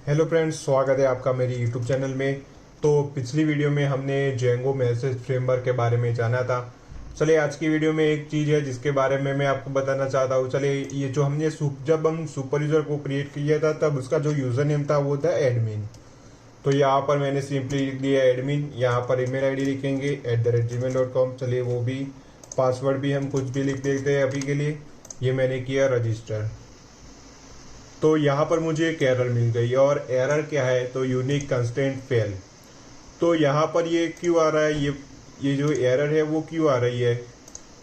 Hello friends, स्वागत है आपका मेरी यूट्यूब चैनल में। तो पिछली वीडियो में हमने जेंगो मैसेज फ्रेमवर्क के बारे में जाना था। चलिए आज की वीडियो में एक चीज़ है जिसके बारे में मैं आपको बताना चाहता हूँ। चलिए ये जो हमने जब हम सुपर यूज़र को क्रिएट किया था तब उसका जो यूज़र नेम था वो था एडमिन। तो यहाँ पर मैंने सिंपली लिख दिया एडमिन। यहाँ पर ईमेल आईडी लिखेंगे @gmail.com। चलिए वो भी पासवर्ड भी हम कुछ भी लिख देते हैं अभी के लिए। ये मैंने किया रजिस्टर। तो यहाँ पर मुझे एक एरर मिल गई और एरर क्या है तो यूनिक कंस्टेंट फेल। तो यहाँ पर ये क्यों आ रहा है, ये जो एरर है वो क्यों आ रही है।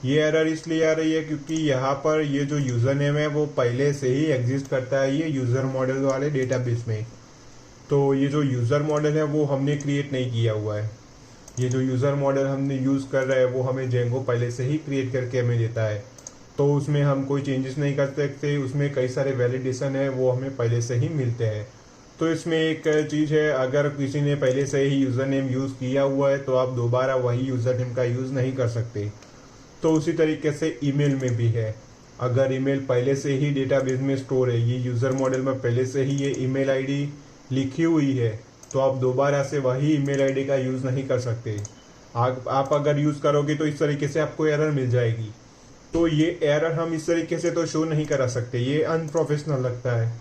ये एरर इसलिए आ रही है क्योंकि यहाँ पर ये जो यूज़र नेम है वो पहले से ही एग्जिस्ट करता है ये यूज़र मॉडल वाले डेटाबेस में। तो ये जो यूज़र मॉडल है वो हमने क्रिएट नहीं किया हुआ है। ये जो यूज़र मॉडल हमने यूज़ कर रहे हैं वो हमें जेंगो पहले से ही क्रिएट करके हमें देता है। तो उसमें हम कोई चेंजेस नहीं कर सकते। उसमें कई सारे वैलिडेशन है वो हमें पहले से ही मिलते हैं। तो इसमें एक चीज़ है, अगर किसी ने पहले से ही यूज़र नेम यूज़ किया हुआ है तो आप दोबारा वही यूज़र नेम का यूज़ नहीं कर सकते। तो उसी तरीके से ईमेल में भी है। अगर ईमेल पहले से ही डेटाबेस में स्टोर है, ये यूज़र मॉडल में पहले से ही ये ईमेल आईडी लिखी हुई है, तो आप दोबारा से वही ईमेल आईडी का यूज़ नहीं कर सकते। आप अगर यूज़ करोगे तो इस तरीके से आपको एरर मिल जाएगी। तो ये एरर हम इस तरीके से तो शो नहीं करा सकते, ये अनप्रोफेशनल लगता है।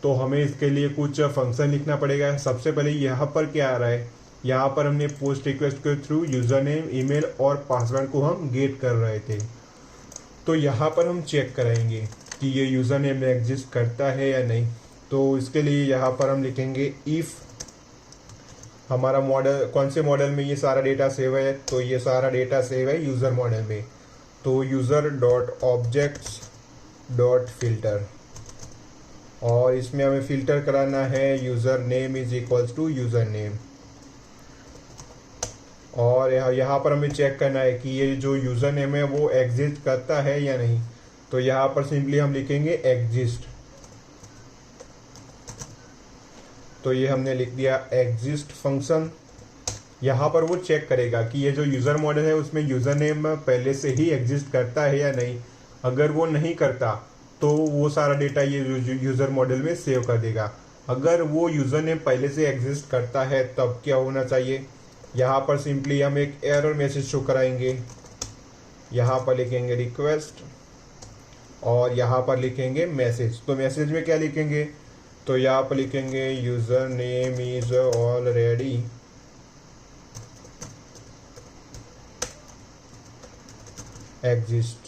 तो हमें इसके लिए कुछ फंक्शन लिखना पड़ेगा। सबसे पहले यहाँ पर क्या आ रहा है, यहाँ पर हमने पोस्ट रिक्वेस्ट के थ्रू यूज़र नेम, ईमेल और पासवर्ड को हम गेट कर रहे थे। तो यहाँ पर हम चेक कराएंगे कि ये यूज़र नेम एग्जिस्ट करता है या नहीं। तो इसके लिए यहाँ पर हम लिखेंगे इफ़ हमारा मॉडल कौन से मॉडल में ये सारा डेटा सेव है, तो ये सारा डेटा सेव है यूज़र मॉडल में। तो user dot objects dot filter, और इसमें हमें फिल्टर कराना है user name is equals to user name. और यहाँ पर हमें चेक करना है कि ये जो यूज़र नेम है वो एग्जिस्ट करता है या नहीं। तो यहाँ पर सिंपली हम लिखेंगे एग्जिस्ट। तो ये हमने लिख दिया एग्जिस्ट फंक्शन। यहाँ पर वो चेक करेगा कि ये जो यूज़र मॉडल है उसमें यूज़र नेम पहले से ही एग्जिस्ट करता है या नहीं। अगर वो नहीं करता तो वो सारा डेटा ये यूज़र मॉडल में सेव कर देगा। अगर वो यूज़र नेम पहले से एग्जिस्ट करता है तब क्या होना चाहिए, यहाँ पर सिंपली हम एक एरर मैसेज शो कराएंगे। यहाँ पर लिखेंगे रिक्वेस्ट और यहाँ पर लिखेंगे मैसेज। तो मैसेज में क्या लिखेंगे, तो यहाँ पर लिखेंगे user name is already exist.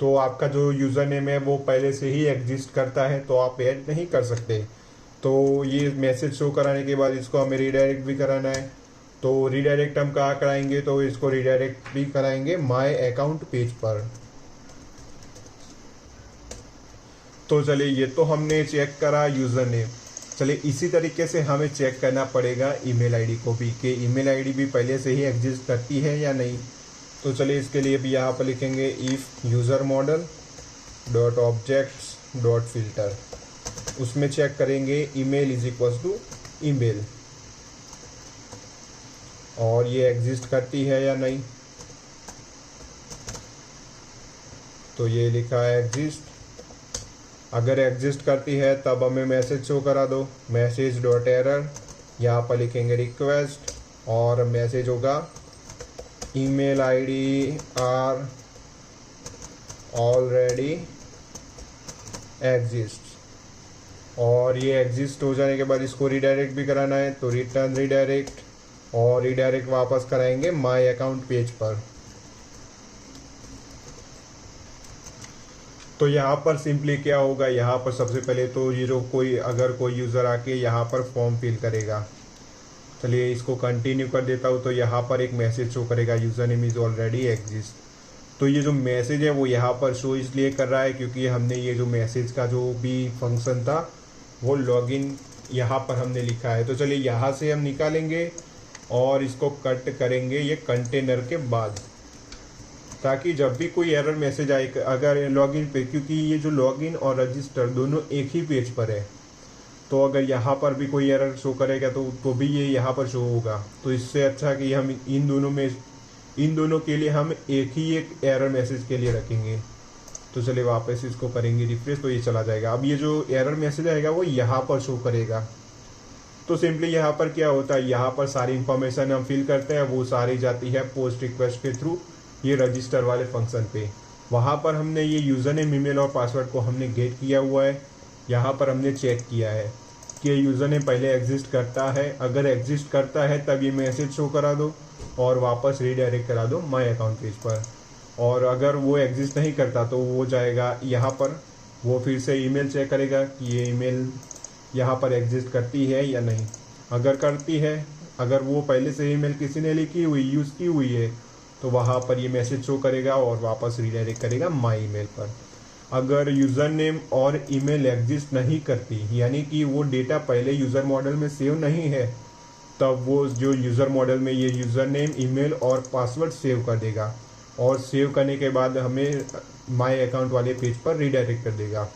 तो आपका जो यूज़र नेम है वो पहले से ही एग्जिस्ट करता है तो आप ऐड नहीं कर सकते। तो ये मैसेज शो कराने के बाद इसको हमें रीडायरेक्ट भी कराना है। तो रीडायरेक्ट हम कहाँ कराएंगे, तो इसको रीडायरेक्ट भी कराएंगे माय अकाउंट पेज पर। तो चलिए ये तो हमने चेक करा यूज़र नेम। चलिए इसी तरीके से हमें चेक करना पड़ेगा ईमेल आईडी को भी, कि ईमेल आईडी भी पहले से ही एग्जिस्ट करती है या नहीं। तो चलिए इसके लिए भी यहाँ पर लिखेंगे if user model dot objects dot filter. उसमें चेक करेंगे email is equals to email, और ये एग्जिस्ट करती है या नहीं। तो ये लिखा है एग्जिस्ट। अगर एग्जिस्ट करती है तब हमें मैसेज शो करा दो, मैसेज डॉट एरर। यहाँ पर लिखेंगे रिक्वेस्ट और मैसेज होगा email ID are already exist. और ये एग्जिस्ट हो जाने के बाद इसको रीडायरेक्ट भी कराना है, तो रिटर्न रीडायरेक्ट, और रीडायरेक्ट वापस कराएंगे माय अकाउंट पेज पर। तो यहाँ पर सिंपली क्या होगा, यहाँ पर सबसे पहले तो ये जो अगर कोई यूज़र आके यहाँ पर फॉर्म फिल करेगा। चलिए इसको कंटिन्यू कर देता हूँ। तो यहाँ पर एक मैसेज शो करेगा user name is already exist. तो ये जो मैसेज है वो यहाँ पर शो इसलिए कर रहा है क्योंकि हमने ये जो मैसेज का जो भी फंक्शन था वो लॉगिन यहाँ पर हमने लिखा है। तो चलिए यहाँ से हम निकालेंगे और इसको कट करेंगे ये कंटेनर के बाद, ताकि जब भी कोई एरर मैसेज आए अगर लॉगिन पे, क्योंकि ये जो लॉगिन और रजिस्टर दोनों एक ही पेज पर है, तो अगर यहाँ पर भी कोई एरर शो करेगा तो भी ये यहाँ पर शो होगा। तो इससे अच्छा कि हम इन दोनों के लिए हम एक ही एक एरर मैसेज के लिए रखेंगे। तो चलिए वापस इसको करेंगे रिफ्रेश, तो ये चला जाएगा। अब ये जो एरर मैसेज आएगा वो यहाँ पर शो करेगा। तो सिंपली यहाँ पर क्या होता है, यहाँ पर सारी इन्फॉर्मेशन हम फिल करते हैं, वो सारी जाती है पोस्ट रिक्वेस्ट के थ्रू ये रजिस्टर वाले फंक्शन पे। वहाँ पर हमने ये यूज़र नेम, ईमेल और पासवर्ड को हमने गेट किया हुआ है। यहाँ पर हमने चेक किया है कि यूज़र नेम पहले एग्जिस्ट करता है, अगर एग्जिस्ट करता है तब ये मैसेज शो करा दो और वापस रीडायरेक्ट करा दो माई अकाउंट पेज पर। और अगर वो एग्जिस्ट नहीं करता तो वो जाएगा यहाँ पर, वो फिर से ईमेल चेक करेगा कि ये ईमेल यहाँ पर एग्जिस्ट करती है या नहीं। अगर करती है, अगर वो पहले से ईमेल किसी ने लिखी हुई, यूज़ की हुई है, तो वहाँ पर ये मैसेज शो करेगा और वापस रीडायरेक्ट करेगा माई ईमेल पर। अगर यूज़र नेम और ईमेल एग्जिस्ट नहीं करती, यानी कि वो डेटा पहले यूज़र मॉडल में सेव नहीं है, तब वो जो यूज़र मॉडल में ये यूज़र नेम, ईमेल और पासवर्ड सेव कर देगा और सेव करने के बाद हमें माई अकाउंट वाले पेज पर रीडायरेक्ट कर देगा।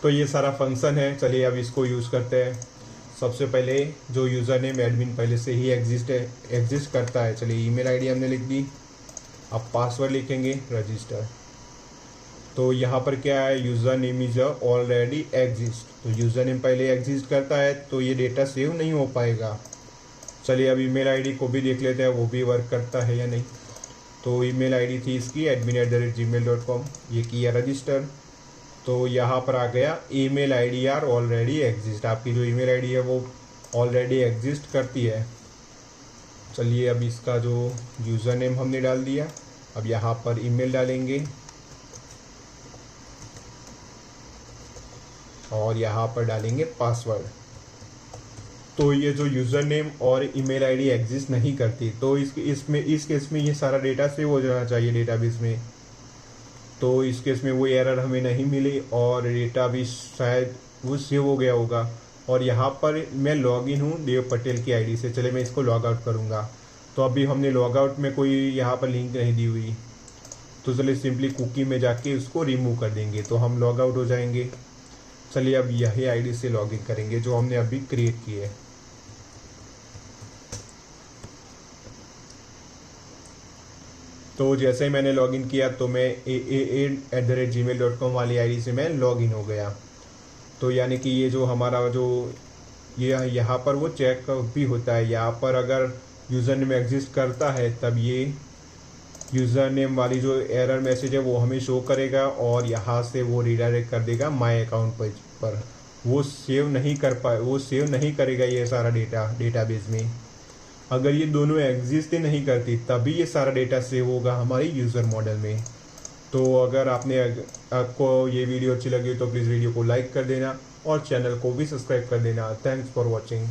तो ये सारा फंक्शन है। चलिए अब इसको यूज़ करते हैं। सबसे पहले जो यूज़र नेम एडमिन पहले से ही एग्जिस्ट करता है, चलिए ईमेल आईडी हमने लिख दी। अब पासवर्ड लिखेंगे रजिस्टर। तो यहाँ पर क्या है, user name is already exist. तो यूज़र नेम पहले एग्जिस्ट करता है तो ये डेटा सेव नहीं हो पाएगा। चलिए अब ईमेल आईडी को भी देख लेते हैं, वो भी वर्क करता है या नहीं। तो ईमेल आईडी थी इसकी admin@gmail.com, ये किया रजिस्टर। तो यहाँ पर आ गया email ID are already exist. आपकी जो ईमेल आईडी है वो ऑलरेडी एग्जिस्ट करती है। चलिए अब इसका जो यूज़र नेम हमने डाल दिया, अब यहाँ पर ईमेल डालेंगे और यहाँ पर डालेंगे पासवर्ड। तो ये जो यूज़र नेम और ईमेल आईडी एग्जिस्ट नहीं करती, तो इस केस में ये सारा डेटा सेव हो जाना चाहिए डेटाबेस में। तो इस केस में वो एरर हमें नहीं मिली और डेटा भी शायद वो सेव हो गया होगा। और यहाँ पर मैं लॉगिन हूँ देव पटेल की आईडी से। चले मैं इसको लॉग आउट करूँगा। तो अभी हमने लॉग आउट में कोई यहाँ पर लिंक नहीं दी हुई, तो चलिए सिंपली कुकी में जाके उसको रिमूव कर देंगे तो हम लॉग आउट हो जाएंगे। चलिए अब यही आईडी से लॉगिन करेंगे जो हमने अभी क्रिएट की है। तो जैसे ही मैंने लॉगिन किया तो मैं aa@gmail.com वाली आईडी से मैं लॉगिन हो गया। तो यानी कि ये जो हमारा जो ये यहाँ पर वो चेक भी होता है, यहाँ पर अगर यूज़र नेम एग्जिस्ट करता है तब ये यूज़र नेम वाली जो एरर मैसेज है वो हमें शो करेगा और यहाँ से वो रीडायरेक्ट कर देगा माई अकाउंट पेज पर। वो सेव नहीं करेगा ये सारा डेटाबेस में। अगर ये दोनों एग्जिस्ट ही नहीं करती तभी ये सारा डेटा सेव होगा हमारी यूज़र मॉडल में। तो अगर आपको ये वीडियो अच्छी लगी तो प्लीज़ वीडियो को लाइक कर देना और चैनल को भी सब्सक्राइब कर देना। Thanks for watching.